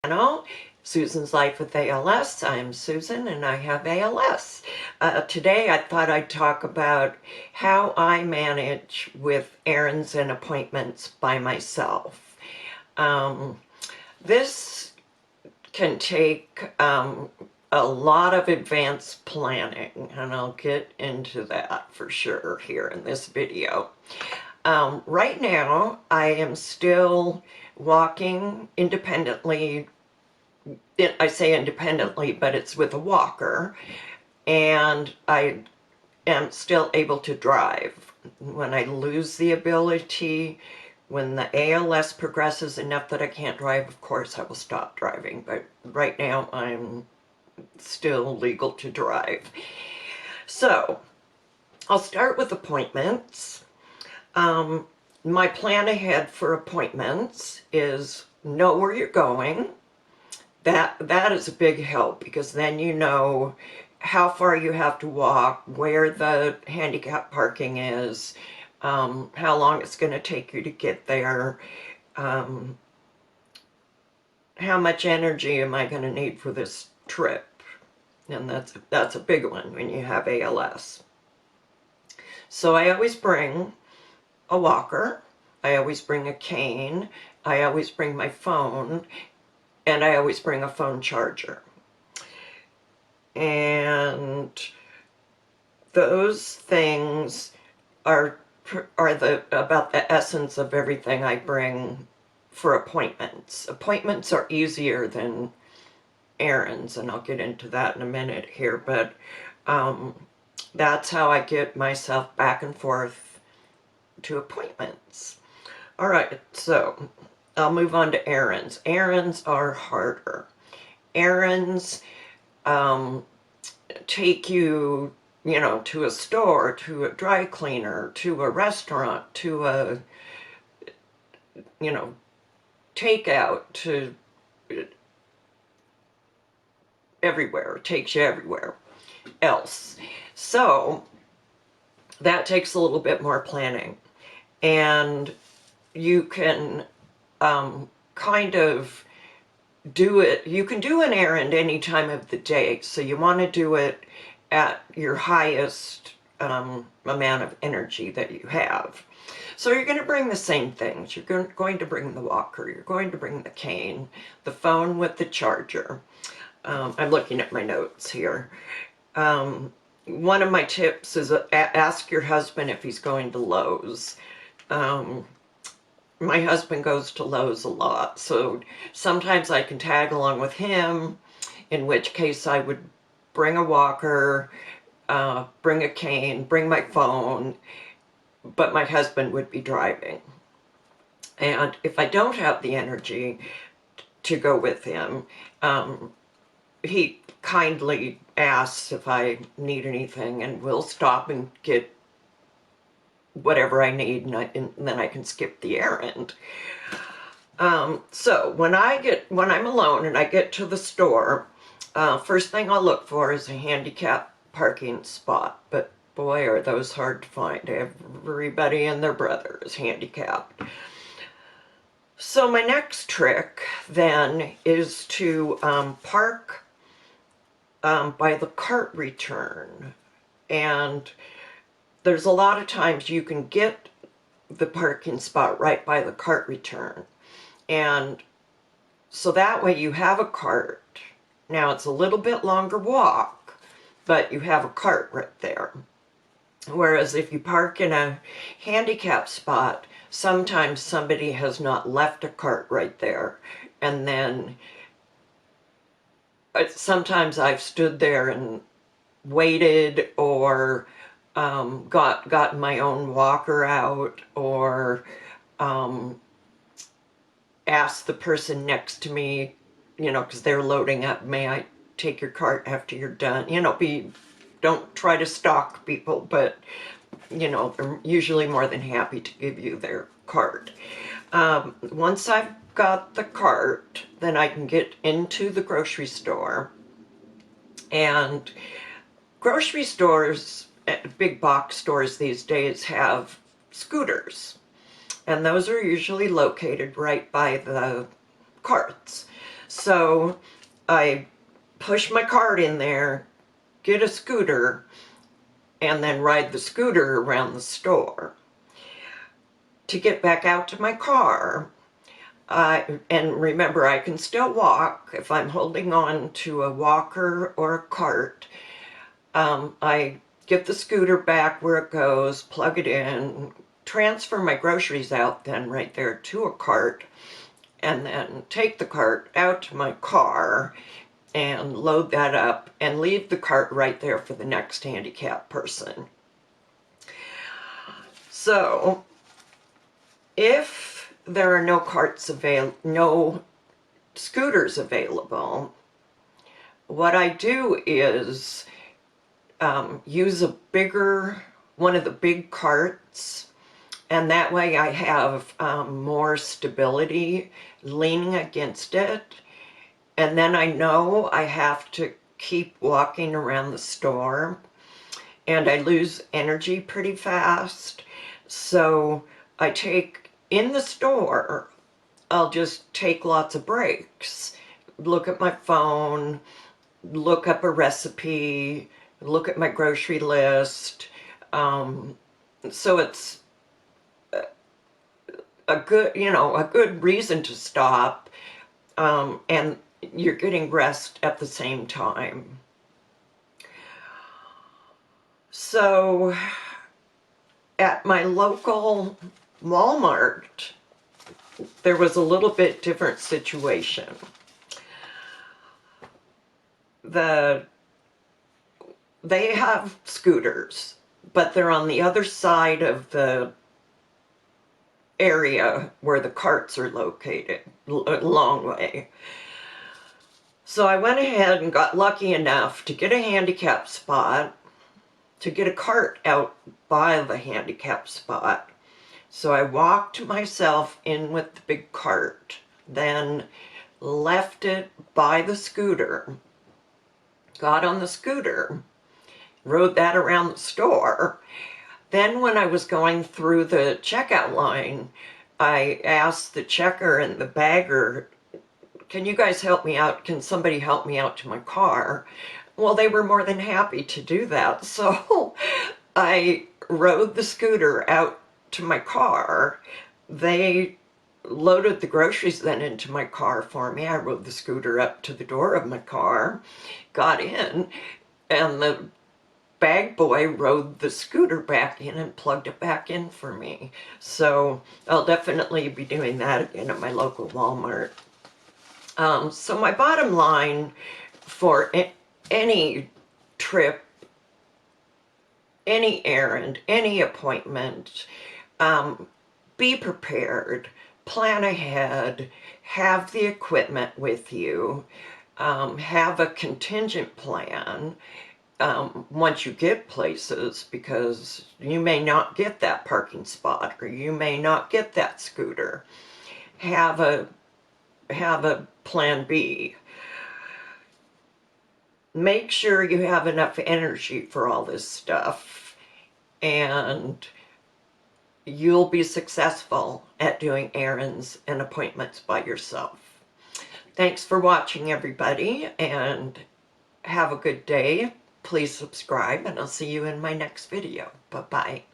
Channel, Susan's Life with ALS. I'm Susan and I have ALS. Today I thought I'd talk about how I manage with errands and appointments by myself. This can take a lot of advanced planning, and I'll get into that for sure here in this video. Right now I am still walking independently. I say independently, but it's with a walker, and I am still able to drive. When I lose the ability, when the ALS progresses enough that I can't drive, of course I will stop driving, but right now I'm still legal to drive. So I'll start with appointments. My plan ahead for appointments is know where you're going. That is a big help, because then you know how far you have to walk, where the handicap parking is, how long it's going to take you to get there, how much energy am I going to need for this trip. And that's a big one when you have ALS. So I always bring a walker, I always bring a cane, I always bring my phone, and I always bring a phone charger. And those things are about the essence of everything I bring for appointments. Appointments are easier than errands, and I'll get into that in a minute here, but that's how I get myself back and forth to appointments. All right, so I'll move on to errands. Errands are harder. Errands take you, to a store, to a dry cleaner, to a restaurant, to a, takeout, to everywhere. It takes you everywhere else. So that takes a little bit more planning. And you can kind of do it. You can do an errand any time of the day, so you want to do it at your highest amount of energy that you have. So you're going to bring the same things. You're going to bring the walker, you're going to bring the cane, the phone with the charger. I'm looking at my notes here. One of my tips is ask your husband if he's going to Lowe's. My husband goes to Lowe's a lot, so sometimes I can tag along with him, in which case I would bring a walker, bring a cane, bring my phone, but my husband would be driving. And if I don't have the energy to go with him, he kindly asks if I need anything, and we'll stop and get whatever I need, and then I can skip the errand. So when I'm alone and I get to the store, first thing I'll look for is a handicap parking spot. But boy, are those hard to find. Everybody and their brother is handicapped. So my next trick then is to park by the cart return. And there's a lot of times you can get the parking spot right by the cart return. And so that way you have a cart. Now it's a little bit longer walk, but you have a cart right there. Whereas if you park in a handicap spot, sometimes somebody has not left a cart right there. And then sometimes I've stood there and waited, or gotten my own walker out, or asked the person next to me, because they're loading up, may I take your cart after you're done? Don't try to stalk people, but they're usually more than happy to give you their cart. Once I've got the cart, then I can get into the grocery store. And grocery stores, big box stores these days, have scooters, and those are usually located right by the carts. So I push my cart in there, get a scooter, and then ride the scooter around the store. To get back out to my car, and remember, I can still walk if I'm holding on to a walker or a cart. I get the scooter back where it goes, plug it in, transfer my groceries out then right there to a cart, and then take the cart out to my car and load that up and leave the cart right there for the next handicapped person. So if there are no scooters available, what I do is use one of the big carts, and that way I have more stability leaning against it. And then I know I have to keep walking around the store, and I lose energy pretty fast. So in the store, I'll just take lots of breaks, look at my phone, look up a recipe, look at my grocery list. So it's a good reason to stop, and you're getting rest at the same time. So at my local Walmart, there was a little bit different situation. They have scooters, but they're on the other side of the area where the carts are located, a long way. So I went ahead and got lucky enough to get a handicap spot, to get a cart out by the handicap spot. So I walked myself in with the big cart, then left it by the scooter, got on the scooter, rode that around the store. Then when I was going through the checkout line, I asked the checker and the bagger, can you guys help me out? Can somebody help me out to my car? Well, they were more than happy to do that. So I rode the scooter out to my car. They loaded the groceries then into my car for me. I rode the scooter up to the door of my car, got in, and the bag boy rode the scooter back in and plugged it back in for me. So I'll definitely be doing that again at my local Walmart. So my bottom line for any trip, any errand, any appointment, be prepared, plan ahead, have the equipment with you, have a contingent plan once you get places, because you may not get that parking spot or you may not get that scooter. Have a plan B. Make sure you have enough energy for all this stuff, and you'll be successful at doing errands and appointments by yourself. Thanks for watching, everybody, and have a good day. Please subscribe, and I'll see you in my next video. Bye-bye.